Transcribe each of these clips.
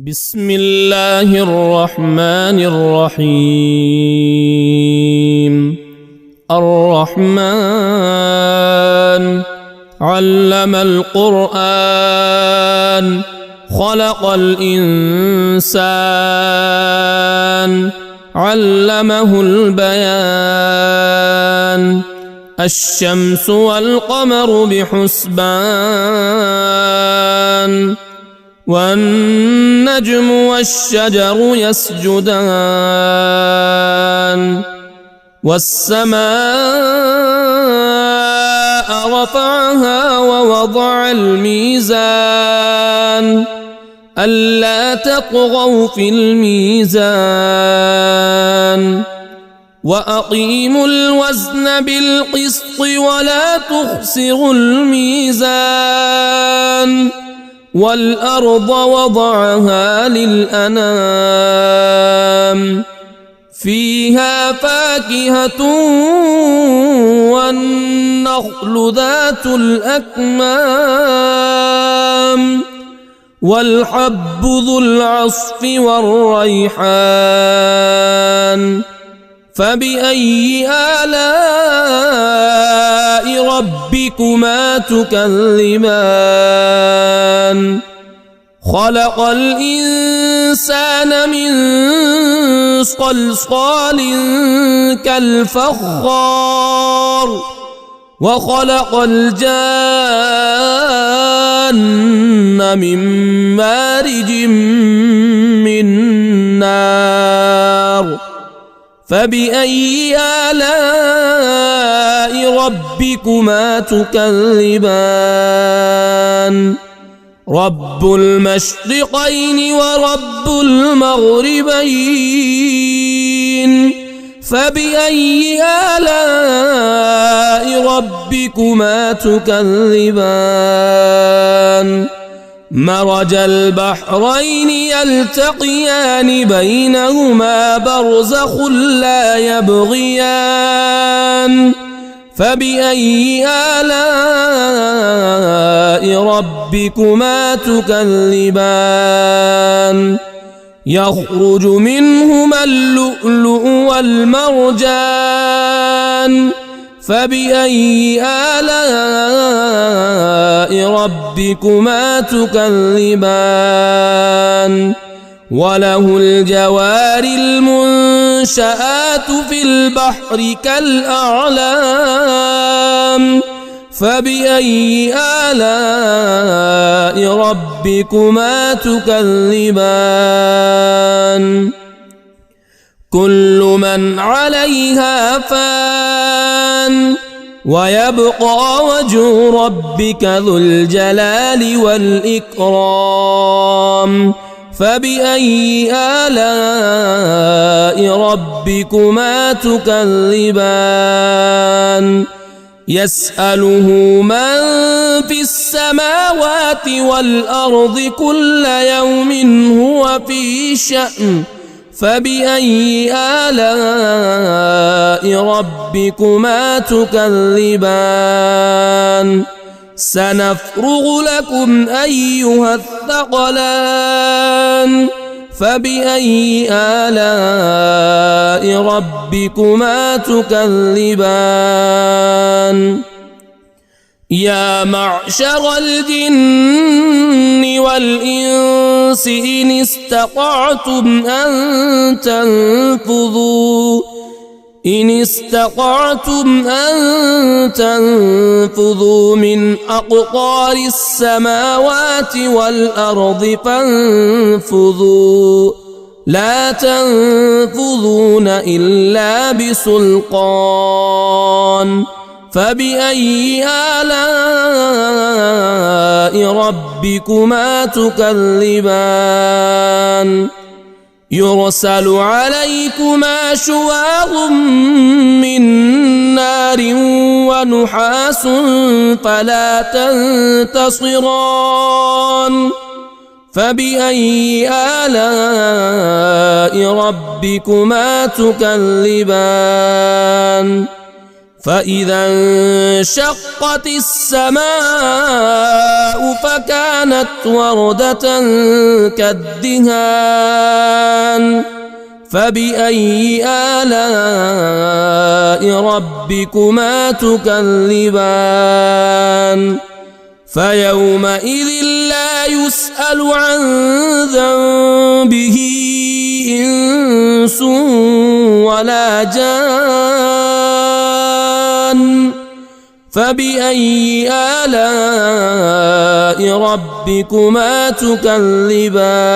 بسم الله الرحمن الرحيم. الرحمن علم القرآن خلق الإنسان علمه البيان. الشمس والقمر بحسبان والنجم والشجر يسجدان. والسماء رفعها ووضع الميزان ألا تطغوا في الميزان وأقيموا الوزن بالقسط ولا تخسروا الميزان. والأرض وضعها للأنام فيها فاكهة والنخل ذات الأكمام والحب ذو العصف والريحان. فبأي آلاء ربكما تكذبان؟ خلق الإنسان من صلصال كالفخار وخلق الجان من مارج من نار. فبأي آلاء ربكما تكذبان؟ رب المشرقين ورب المغربين. فبأي آلاء ربكما تكذبان؟ مرج البحرين يلتقيان بينهما برزخ لا يبغيان. فبأي آلاء ربكما تكذبان؟ يخرج منهما اللؤلؤ والمرجان. فبأي آلاء ربكما تكذبان؟ وله الجوار المنشآت في البحر كالأعلام. فبأي آلاء ربكما تكذبان؟ كل من عليها فان ويبقى وجه ربك ذو الجلال والإكرام. فبأي آلاء ربكما تكذبان؟ يسأله من في السماوات والأرض كل يوم هو في شأن. فبأي آلاء ربكما تكذبان؟ سنفرغ لكم أيها الثقلان. فبأي آلاء ربكما تكذبان؟ يا معشر الجن والإنس إن استطعتم أن تنفذوا من أقطار السماوات والأرض فانفذوا لا تنفذون إلا بسلطان. فبأي آلاء ربكما تكذبان؟ يرسل عليكما شواظ من نار ونحاس فلا تنتصران. فبأي آلاء ربكما تكذبان؟ فإذا انشقت السماء فكانت وردة كالدهان فبأي آلاء ربكما تكذبان فيومئذ لا يسأل عن ذنبه إنس ولا جان فبأي آلاء ربكما تكذبان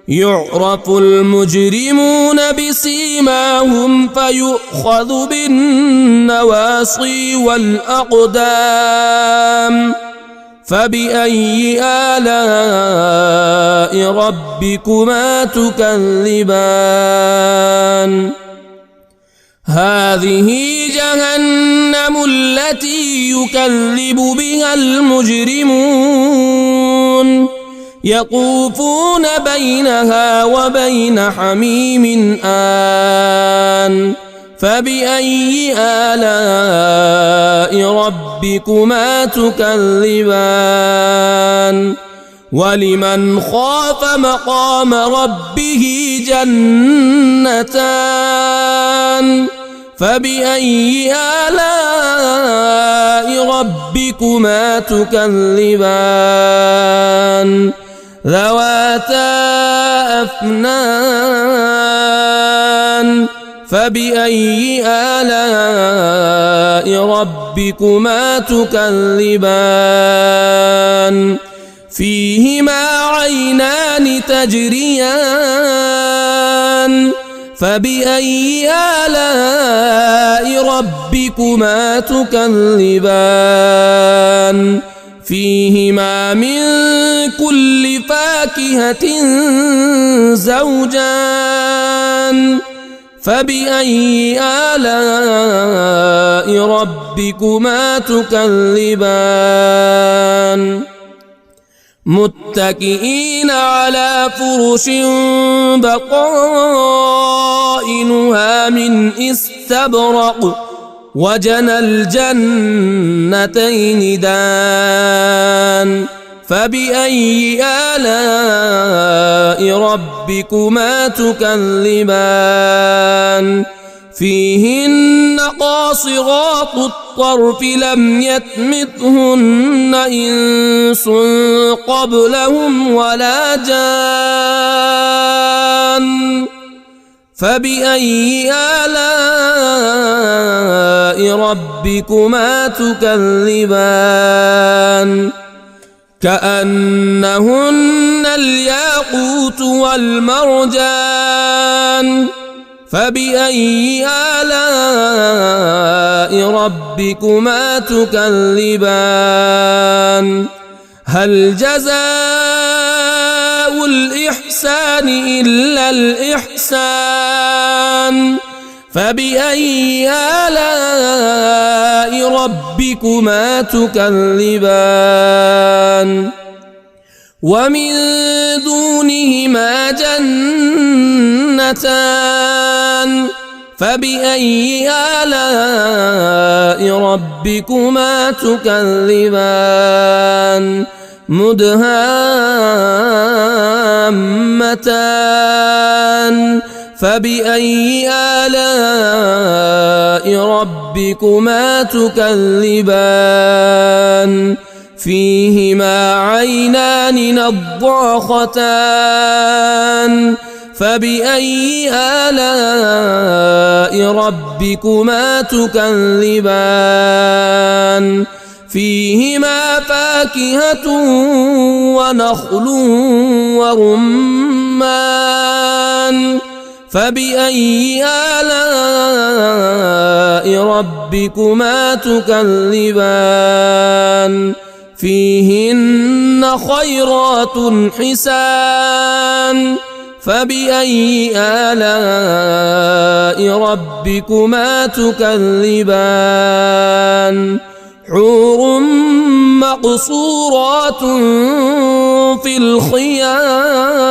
يعرف المجرمون بسيماهم فيؤخذ بالنواصي والأقدام فبأي آلاء ربكما تكذبان هذه جهنم التي يكذب بها المجرمون يطوفون بينها وبين حميم آن فبأي آلاء ربكما تكذبان ولمن خاف مقام ربه جنتان فبأي آلاء ربكما تكذبان ذواتا أفنان فبأي آلاء ربكما تكذبان فيهما عينان تجريان فبأي آلاء ربكما تكذبان فيهما من كل فاكهة زوجان فبأي آلاء ربكما تكذبان متكئين على فرش بطائنها من استبرق وجنى الجنتين دان فبأي آلاء ربكما تكذبان فيهن قاصرات الطرف لم يطمثهن إنس قبلهم ولا جان فبأي آلاء ربكما تكذبان كأنهن الياقوت والمرجان فبأي آلاء ربكما تكذبان هل جزاء الإحسان إلا الإحسان فبأي آلاء ربكما تكذبان ومن دونهما جنتان فبأي آلاء ربكما تكذبان مدهامتان فبأي آلاء ربكما تكذبان فيهما عينان نضاختان فبأي آلاء ربكما تكذبان فيهما فاكهة ونخل ورمان فبأي آلاء ربكما تكذبان فيهن خيرات حسان فبأي آلاء ربكما تكذبان حور مقصورات في الخيام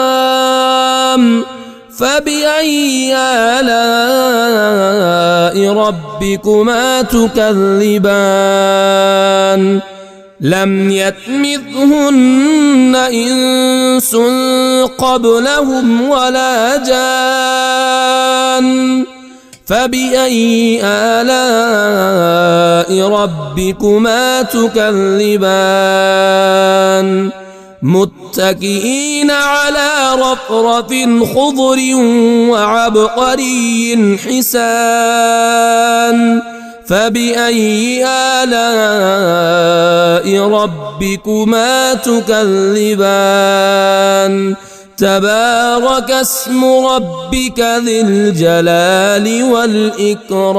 فبأي آلاء ربكما تكذبان لم يطمثهن إنس قبلهم ولا جان فبأي آلاء ربكما تكذبان متكئين على رفرف خضر وعبقري حسان فبأي آلاء ربكما تكذبان تبارك اسم ربك ذي الجلال والإكرام